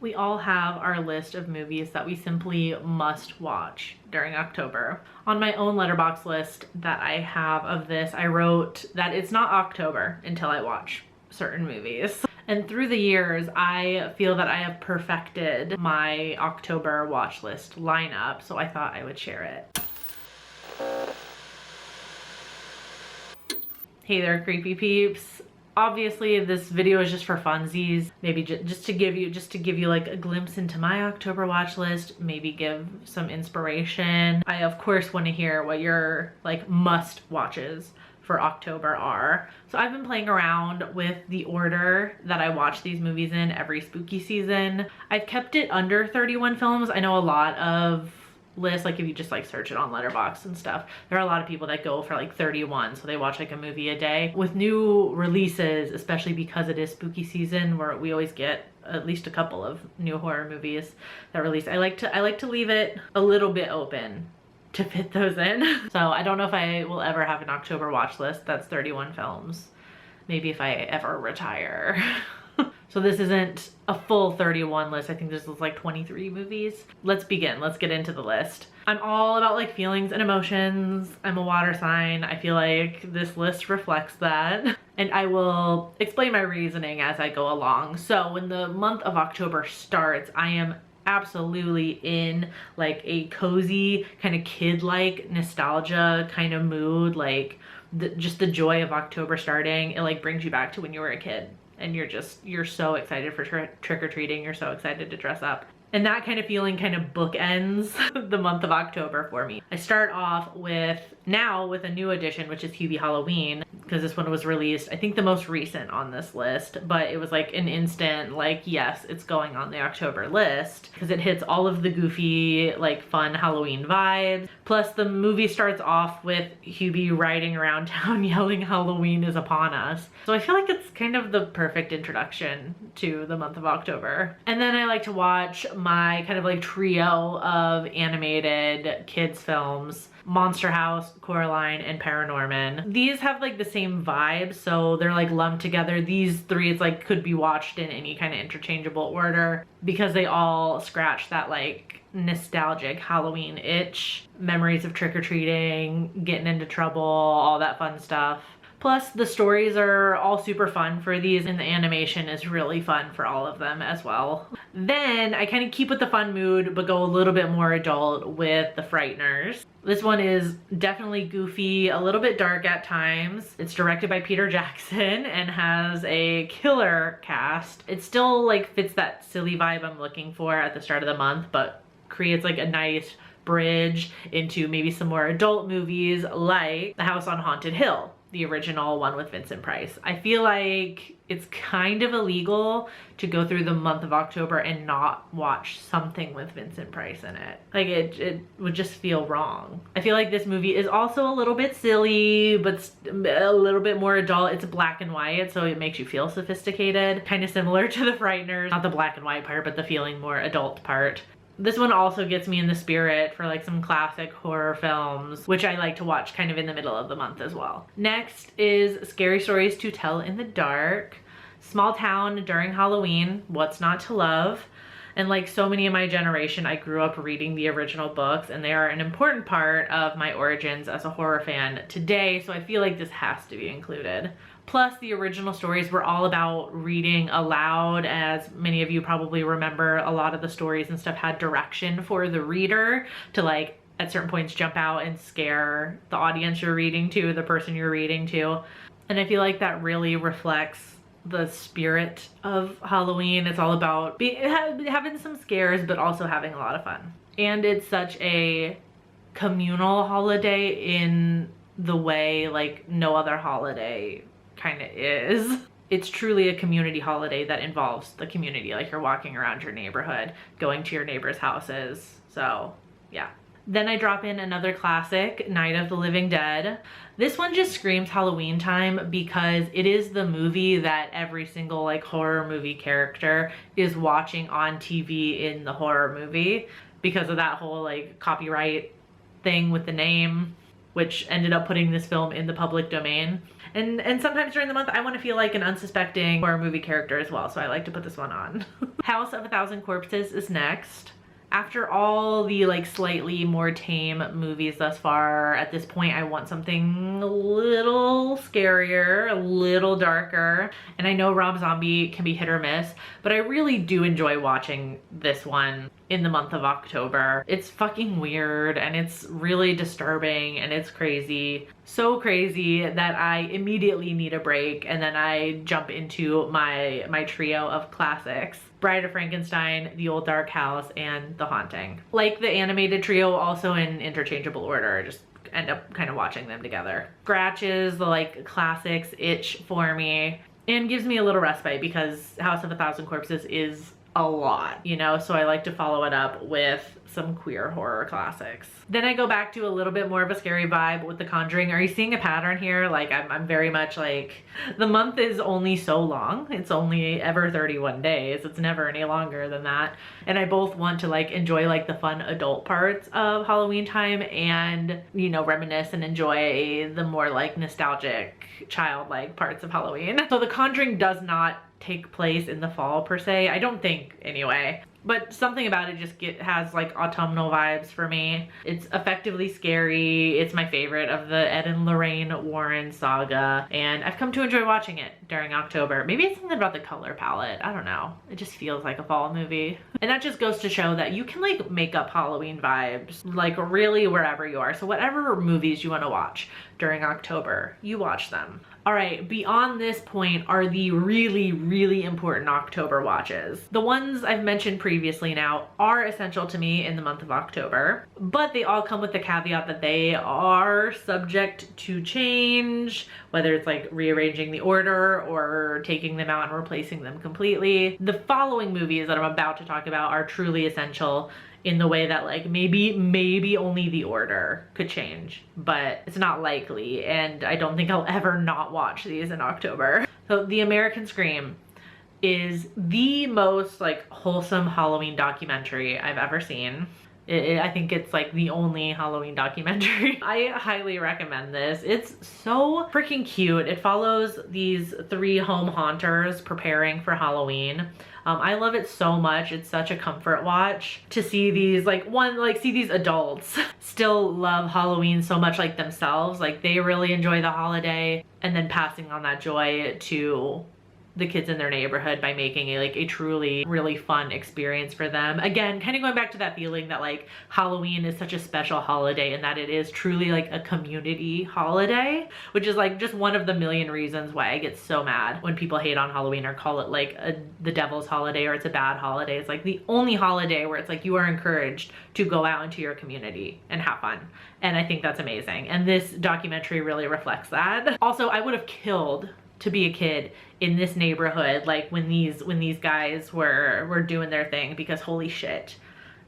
We all have our list of movies that we simply must watch during October. On my own Letterboxd list that I have of this, I wrote that it's not October until I watch certain movies. And through the years, I feel that I have perfected my October watch list lineup, so I thought I would share it. Hey there, creepy peeps. Obviously, this video is just for funsies. Maybe just to give you like a glimpse into my October watch list, maybe give some inspiration. I of course want to hear what your like must watches for October are. So I've been playing around with the order that I watch these movies in every spooky season. I've kept it under 31 films. I know a lot of lists, like if you just like search it on Letterboxd and stuff, there are a lot of people that go for like 31, so they watch like a movie a day. With new releases, especially because it is spooky season where we always get at least a couple of new horror movies that release, I like to leave it a little bit open to fit those in. So I don't know if I will ever have an October watch list that's 31 films. Maybe if I ever retire. So this isn't a full 31 list. I think this is like 23 movies. Let's begin. Let's get into the list. I'm all about like feelings and emotions. I'm a water sign. I feel like this list reflects that. And I will explain my reasoning as I go along. So when the month of October starts, I am absolutely in like a cozy kind of kid-like nostalgia kind of mood. Like just the joy of October starting, it like brings you back to when you were a kid. And you're so excited for trick-or-treating, you're so excited to dress up. And that kind of feeling kind of bookends the month of October for me. I start off with a new edition, which is Hubie Halloween, because this one was released, I think the most recent on this list, but it was like an instant, like, yes, it's going on the October list, because it hits all of the goofy, like fun Halloween vibes. Plus the movie starts off with Hubie riding around town yelling Halloween is upon us. So I feel like it's kind of the perfect introduction to the month of October. And then I like to watch my kind of like trio of animated kids films: Monster House, Coraline, and Paranorman. These have like the same vibe, so they're like lumped together. These three, it's like could be watched in any kind of interchangeable order because they all scratch that like nostalgic Halloween itch. Memories of trick-or-treating, getting into trouble, all that fun stuff. Plus the stories are all super fun for these, and the animation is really fun for all of them as well. Then I kind of keep with the fun mood but go a little bit more adult with The Frighteners. This one is definitely goofy, a little bit dark at times. It's directed by Peter Jackson and has a killer cast. It still like fits that silly vibe I'm looking for at the start of the month, but creates like a nice bridge into maybe some more adult movies like The House on Haunted Hill, the original one with Vincent Price. I feel like it's kind of illegal to go through the month of October and not watch something with Vincent Price in it. Like it would just feel wrong. I feel like this movie is also a little bit silly, but a little bit more adult. It's black and white, so it makes you feel sophisticated. Kind of similar to The Frighteners. Not the black and white part, but the feeling more adult part. This one also gets me in the spirit for like some classic horror films, which I like to watch kind of in the middle of the month as well. Next is Scary Stories to Tell in the Dark, Small Town During Halloween, What's Not to Love. And like so many of my generation, I grew up reading the original books, and they are an important part of my origins as a horror fan today, so I feel like this has to be included. Plus, the original stories were all about reading aloud. As many of you probably remember, a lot of the stories and stuff had direction for the reader to like at certain points jump out and scare the audience you're reading to, the person you're reading to. And I feel like that really reflects the spirit of Halloween. It's all about having some scares, but also having a lot of fun. And it's such a communal holiday in the way like no other holiday kind of is. It's truly a community holiday that involves the community. Like you're walking around your neighborhood, going to your neighbors' houses. So yeah. Then I drop in another classic, Night of the Living Dead. This one just screams Halloween time because it is the movie that every single like horror movie character is watching on TV in the horror movie because of that whole like copyright thing with the name, which ended up putting this film in the public domain. And sometimes during the month I want to feel like an unsuspecting horror movie character as well, so I like to put this one on. House of a Thousand Corpses is next. After all the like slightly more tame movies thus far, at this point I want something a little scarier, a little darker. And I know Rob Zombie can be hit or miss, but I really do enjoy watching this one in the month of October. It's fucking weird and it's really disturbing and it's crazy. So crazy that I immediately need a break, and then I jump into my trio of classics. Bride of Frankenstein, The Old Dark House, and The Haunting. Like the animated trio, also in interchangeable order, just end up kind of watching them together. Scratches the like classics itch for me and gives me a little respite because House of a Thousand Corpses is a lot, you know, so I like to follow it up with some queer horror classics. Then I go back to a little bit more of a scary vibe with The Conjuring. Are you seeing a pattern here? Like I'm very much like, the month is only so long. It's only ever 31 days. It's never any longer than that. And I both want to like enjoy like the fun adult parts of Halloween time and, you know, reminisce and enjoy the more like nostalgic childlike parts of Halloween. So The Conjuring does not take place in the fall per se. I don't think anyway. But something about it just has like autumnal vibes for me. It's effectively scary. It's my favorite of the Ed and Lorraine Warren saga. And I've come to enjoy watching it during October. Maybe it's something about the color palette. I don't know. It just feels like a fall movie. And that just goes to show that you can like make up Halloween vibes like really wherever you are. So whatever movies you want to watch during October, you watch them. All right, beyond this point are the really, really important October watches. The ones I've mentioned previously now are essential to me in the month of October, but they all come with the caveat that they are subject to change, whether it's like rearranging the order or taking them out and replacing them completely. The following movies that I'm about to talk about are truly essential in the way that like maybe only the order could change, but it's not likely, and I don't think I'll ever not watch these in October. So The American Scream is the most like wholesome Halloween documentary I've ever seen. I think it's like the only Halloween documentary. I highly recommend this. It's so freaking cute. It follows these 3 home haunters preparing for Halloween. I love it so much. It's such a comfort watch to see these see these adults still love Halloween so much like themselves. Like they really enjoy the holiday, and then passing on that joy to the kids in their neighborhood by making a truly really fun experience for them. Again, kind of going back to that feeling that like Halloween is such a special holiday and that it is truly like a community holiday, which is like just one of the million reasons why I get so mad when people hate on Halloween or call it like the devil's holiday or it's a bad holiday. It's like the only holiday where it's like you are encouraged to go out into your community and have fun. And I think that's amazing. And this documentary really reflects that. Also, I would have killed to be a kid in this neighborhood like when these guys were doing their thing, because holy shit,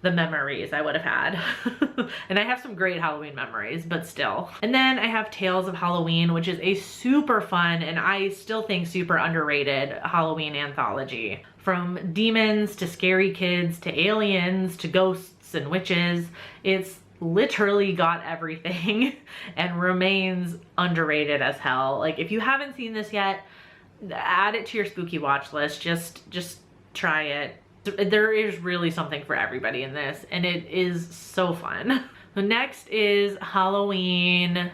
the memories I would have had. And I have some great Halloween memories, but still. And then I have Tales of Halloween, which is a super fun and I still think super underrated Halloween anthology. From demons to scary kids to aliens to ghosts and witches, it's literally got everything and remains underrated as hell. Like if you haven't seen this yet, add it to your spooky watch list. Just try it. There is really something for everybody in this, and it is so fun. The next is Halloween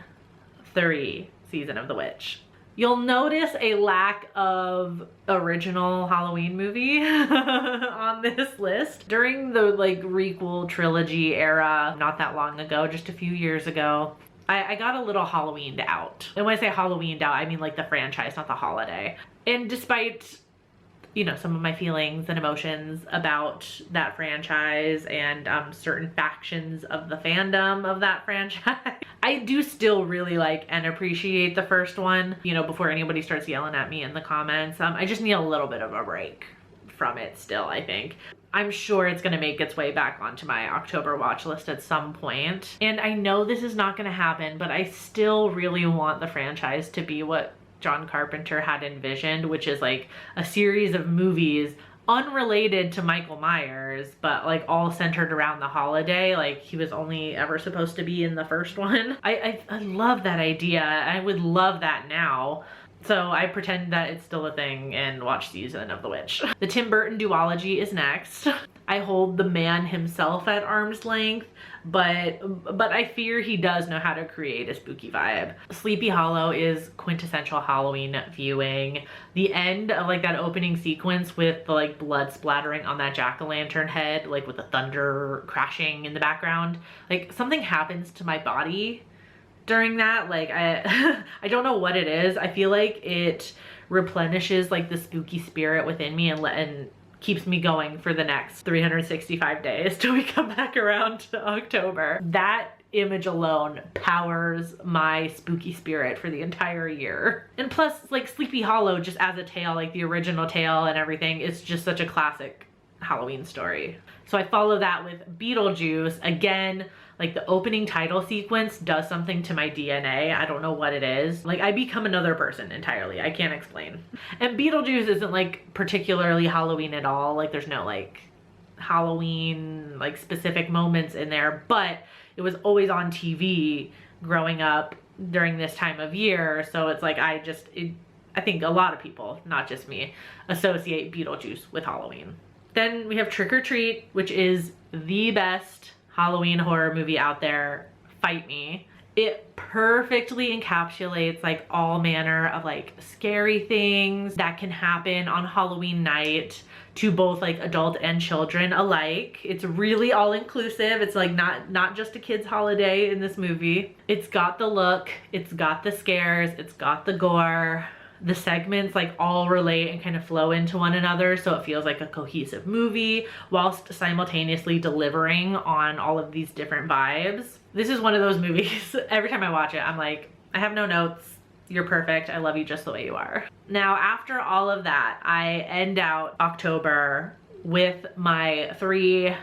3, Season of the Witch. You'll notice a lack of original Halloween movie on this list. During the like requel trilogy era, not that long ago, just a few years ago, I got a little Halloweened out. And when I say Halloweened out, I mean like the franchise, not the holiday. And despite, you know, some of my feelings and emotions about that franchise and certain factions of the fandom of that franchise, I do still really like and appreciate the first one, you know, before anybody starts yelling at me in the comments. I just need a little bit of a break from it still, I think. I'm sure it's gonna make its way back onto my October watch list at some point. And I know this is not gonna happen, but I still really want the franchise to be what John Carpenter had envisioned, which is like a series of movies unrelated to Michael Myers, but like all centered around the holiday. Like he was only ever supposed to be in the first one. I love that idea. I would love that now. So I pretend that it's still a thing and watch Season of the Witch. The Tim Burton duology is next. I hold the man himself at arm's length, but I fear he does know how to create a spooky vibe. Sleepy Hollow is quintessential Halloween viewing. The end of like that opening sequence with the like blood splattering on that jack-o'-lantern head, like with the thunder crashing in the background, like something happens to my body during that. Like I don't know what it is. I feel like it replenishes like the spooky spirit within me and keeps me going for the next 365 days till we come back around to October. That image alone powers my spooky spirit for the entire year. And plus like Sleepy Hollow just as a tale, like the original tale and everything, is just such a classic Halloween story. So I follow that with Beetlejuice. Again, like the opening title sequence does something to my DNA. I don't know what it is. Like I become another person entirely. I can't explain. And Beetlejuice isn't like particularly Halloween at all. Like there's no like Halloween like specific moments in there, but it was always on TV growing up during this time of year. So it's like I think a lot of people, not just me, associate Beetlejuice with Halloween. Then we have Trick or Treat, which is the best Halloween horror movie out there. Fight me. It perfectly encapsulates like all manner of like scary things that can happen on Halloween night to both like adult and children alike. It's really all inclusive. It's like not just a kid's holiday in this movie. It's got the look, it's got the scares, it's got the gore. The segments like all relate and kind of flow into one another, so it feels like a cohesive movie whilst simultaneously delivering on all of these different vibes. This is one of those movies, every time I watch it, I'm like, I have no notes. You're perfect. I love you just the way you are. Now, after all of that, I end out October with my 3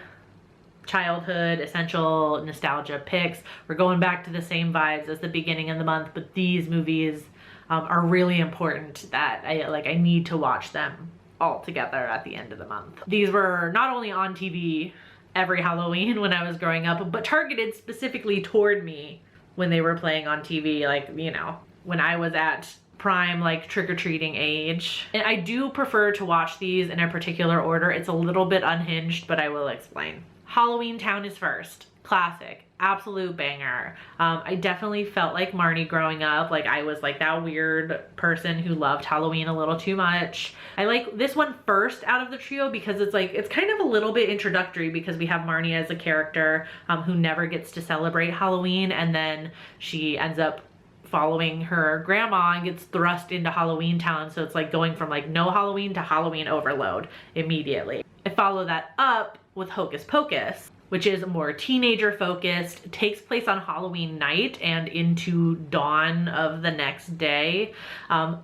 childhood essential nostalgia picks. We're going back to the same vibes as the beginning of the month, but these movies are really important that I need to watch them all together at the end of the month. These were not only on TV every Halloween when I was growing up, but targeted specifically toward me when they were playing on TV, like, you know, when I was at prime like trick-or-treating age. And I do prefer to watch these in a particular order. It's a little bit unhinged, but I will explain. Halloween Town is first. Classic. Absolute banger. I definitely felt like Marnie growing up. Like I was like that weird person who loved Halloween a little too much. I like this one first out of the trio because it's like, it's kind of a little bit introductory because we have Marnie as a character who never gets to celebrate Halloween, and then she ends up following her grandma and gets thrust into Halloween Town. So it's like going from like no Halloween to Halloween overload immediately. I follow that up with Hocus Pocus, which is more teenager focused, takes place on Halloween night and into dawn of the next day,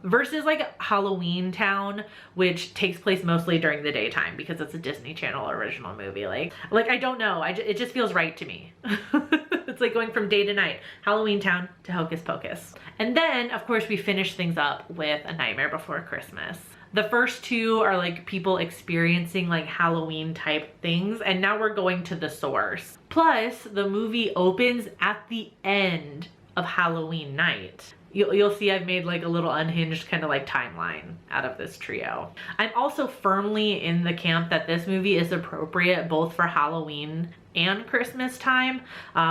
versus like Halloween Town, which takes place mostly during the daytime because it's a Disney Channel original movie. Like I don't know, it just feels right to me. It's like going from day to night, Halloween Town to Hocus Pocus. And then of course we finish things up with A Nightmare Before Christmas. The first 2 are like people experiencing like Halloween type things, and now we're going to the source. Plus, the movie opens at the end of Halloween night. You'll see I've made like a little unhinged kind of like timeline out of this trio. I'm also firmly in the camp that this movie is appropriate both for Halloween and Christmas time.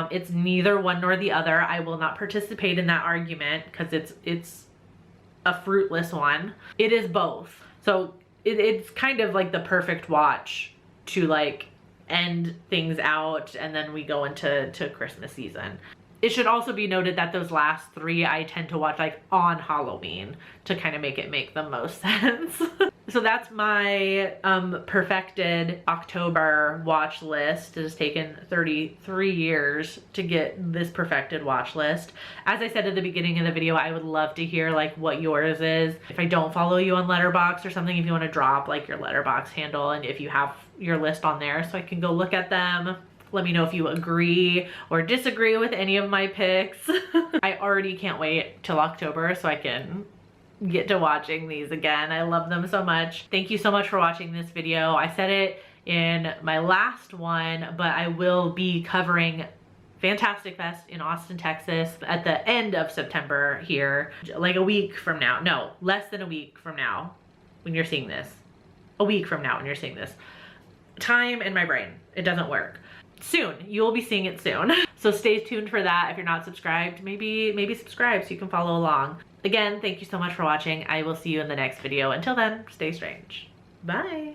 It's neither one nor the other. I will not participate in that argument because it's a fruitless one. It is both. So it's kind of like the perfect watch to like end things out, and then we go into Christmas season. It should also be noted that those last 3 I tend to watch like on Halloween to kind of make it make the most sense. So that's my perfected October watch list. It has taken 33 years to get this perfected watch list. As I said at the beginning of the video, I would love to hear like what yours is. If I don't follow you on Letterboxd or something, if you want to drop like your Letterboxd handle and if you have your list on there so I can go look at them. Let me know if you agree or disagree with any of my picks. I already can't wait till October so I can get to watching these again. I love them so much. Thank you so much for watching this video. I said it in my last one, but I will be covering Fantastic Fest in Austin, Texas at the end of September here, like a week from now. No, less than a week from now when you're seeing this. A week from now when you're seeing this. Time in my brain, it doesn't work. Soon, you will be seeing it soon. So stay tuned for that. If you're not subscribed, maybe subscribe so you can follow along. Again, thank you so much for watching. I will see you in the next video. Until then, stay strange. Bye.